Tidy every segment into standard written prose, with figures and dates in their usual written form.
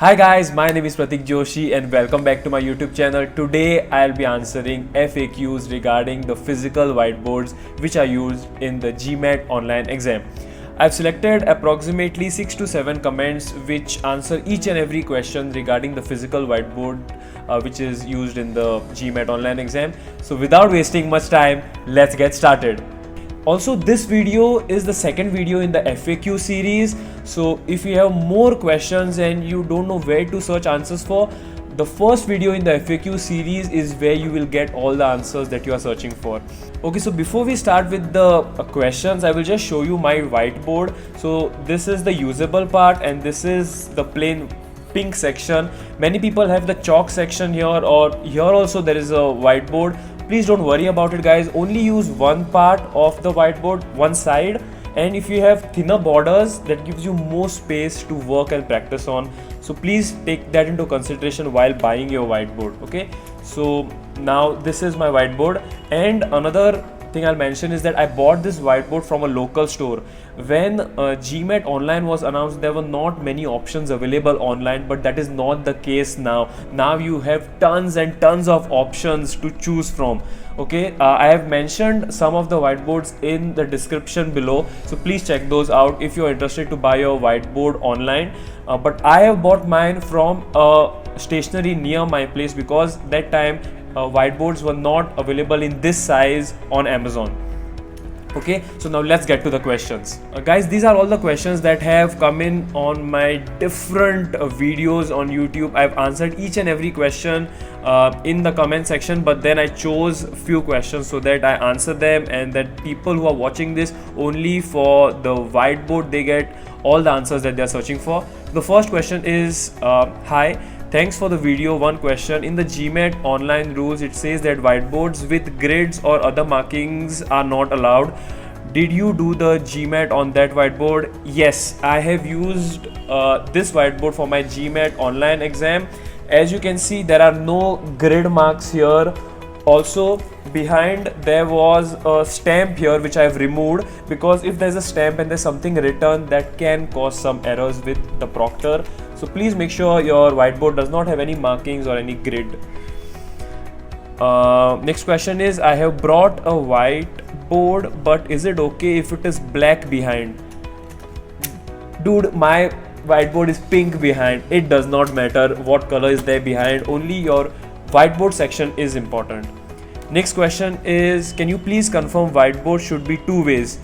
Hi guys, my name is Pratik Joshi and welcome back to my YouTube channel. Today I'll be answering FAQs regarding the physical whiteboards which are used in the GMAT online exam. I've selected approximately 6 to 7 comments which answer each and every question regarding the physical whiteboard which is used in the GMAT online exam. So without wasting much time, let's get started. Also, this video is the second video in the FAQ series. So if you have more questions and you don't know where to search answers for, the first video in the FAQ series is where you will get all the answers that you are searching for. Okay, so before we start with the questions, I will just show you my whiteboard. So this is the usable part and this is the plain pink section. Many people have the chalk section here, or here also there is a whiteboard. Please don't worry about it guys, only use one part of the whiteboard, one side, and if you have thinner borders, that gives you more space to work and practice on. So please take that into consideration while buying your whiteboard. Okay, so now this is my whiteboard, and another thing I'll mention is that I bought this whiteboard from a local store. When GMAT online was announced, there were not many options available online, but that is not the case now. Now you have tons and tons of options to choose from. Okay, I have mentioned some of the whiteboards in the description below, so please check those out if you're interested to buy your whiteboard online. But I have bought mine from a stationery near my place because that time whiteboards were not available in this size on Amazon. Okay, so now let's get to the questions. Guys, these are all the questions that have come in on my different videos on YouTube. I've answered each and every question in the comment section, but then I chose few questions so that I answer them, and that people who are watching this only for the whiteboard, they get all the answers that they're searching for. The first question is, hi, thanks for the video. One question: in the GMAT online rules, it says that whiteboards with grids or other markings are not allowed. Did you do the GMAT on that whiteboard? Yes, I have used this whiteboard for my GMAT online exam. As you can see, there are no grid marks here. Also, behind there was a stamp here which I have removed, because if there's a stamp and there's something written, that can cause some errors with the Proctor. So please make sure your whiteboard does not have any markings or any grid. Next question is, I have brought a whiteboard, but is it okay if it is black behind? Dude, my whiteboard is pink behind. It does not matter what color is there behind, only your whiteboard section is important. Next question is, can you please confirm whiteboard should be two ways?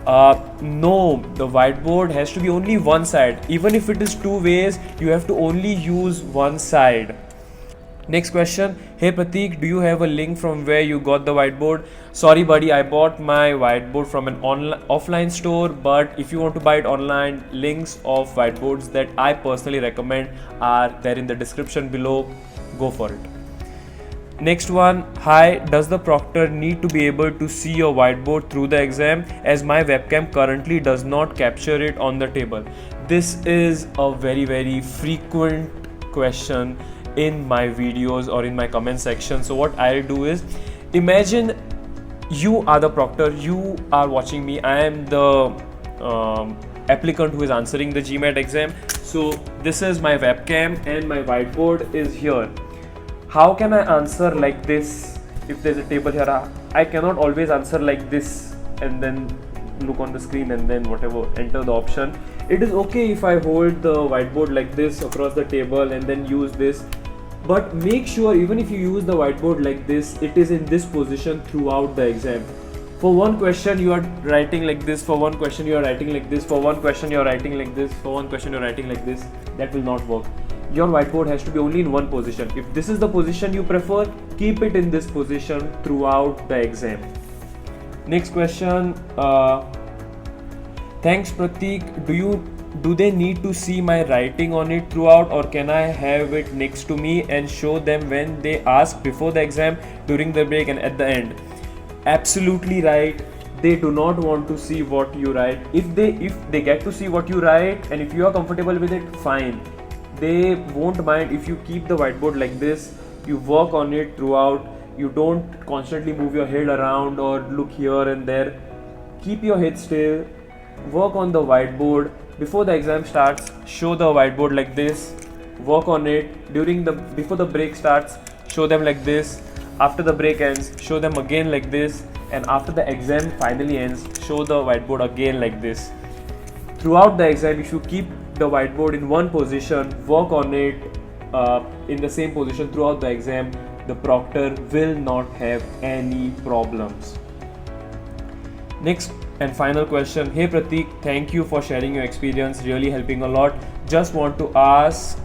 No, the whiteboard has to be only one side. Even if it is two ways, you have to only use one side. Next question, hey Pratik, do you have a link from where you got the whiteboard? Sorry buddy, I bought my whiteboard from an offline store, but if you want to buy it online, links of whiteboards that I personally recommend are there in the description below. Go for it. Next one, hi, does the proctor need to be able to see your whiteboard through the exam, as my webcam currently does not capture it on the table? This is a very frequent question in my videos or in my comment section. So what I'll do is, imagine you are the proctor, you are watching me, I am the applicant who is answering the GMAT exam. So this is my webcam and my whiteboard is here. How can I answer like this? If there's a table here, I cannot always answer like this and then look on the screen and then whatever, enter the option. It is okay if I hold the whiteboard like this across the table and then use this, but make sure even if you use the whiteboard like this, it is in this position throughout the exam. For one question you are writing like this, for one question you are writing like this, for one question you are writing like this, for one question you are writing like this. That will not work. Your whiteboard has to be only in one position. If this is the position you prefer, keep it in this position throughout the exam. Next question, thanks Pratik, do they need to see my writing on it throughout, or can I have it next to me and show them when they ask before the exam, during the break and at the end? Absolutely right. They do not want to see what you write. If they get to see what you write and if you are comfortable with it, fine. They won't mind if you keep the whiteboard like this, you work on it throughout, you don't constantly move your head around or look here and there. Keep your head still, work on the whiteboard. Before the exam starts, show the whiteboard like this work on it before the break starts, show them like this. After the break ends, show them again like this, and after the exam finally ends, show the whiteboard again like this. Throughout the exam, if you keep the whiteboard in one position, work on it in the same position throughout the exam, the proctor will not have any problems. Next and final question. Hey Pratik, thank you for sharing your experience, really helping a lot. Just want to ask,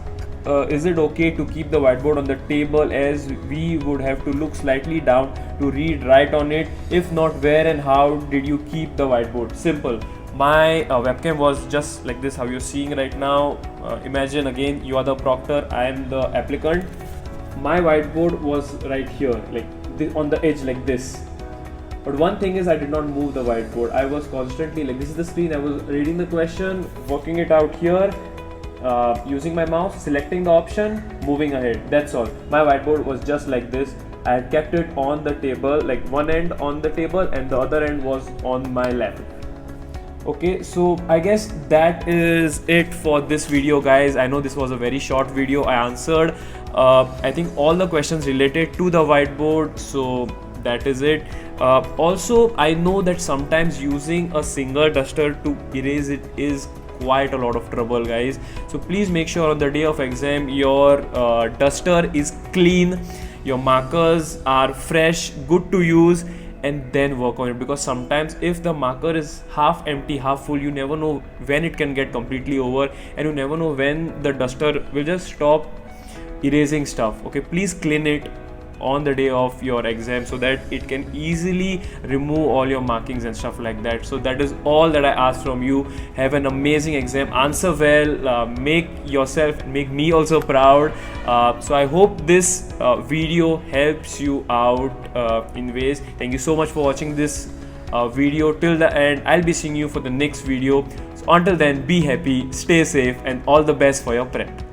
is it okay to keep the whiteboard on the table, as we would have to look slightly down to write on it? If not, where and how did you keep the whiteboard? Simple. My webcam was just like this, how you're seeing right now. Imagine again, you are the proctor, I am the applicant. My whiteboard was right here, like this, on the edge like this. But one thing is, I did not move the whiteboard. I was constantly like, this is the screen, I was reading the question, working it out here, using my mouse, selecting the option, moving ahead. That's all. My whiteboard was just like this. I had kept it on the table, like one end on the table and the other end was on my lap. Okay, so I guess that is it for this video, guys. I know this was a very short video. I answered I think all the questions related to the whiteboard, so that is it. Also, I know that sometimes using a single duster to erase it is quite a lot of trouble, guys. So please make sure on the day of exam your duster is clean, your markers are fresh, good to use, and then work on it, because sometimes if the marker is half empty, half full, you never know when it can get completely over, and you never know when the duster will just stop erasing stuff. Okay, please clean it on the day of your exam so that it can easily remove all your markings and stuff like that. So that is all that I ask from you. Have an amazing exam, answer well, make yourself, make me also proud. So I hope this video helps you out in ways. Thank you so much for watching this video till the end. I'll be seeing you for the next video. So until then, be happy, stay safe, and all the best for your prep.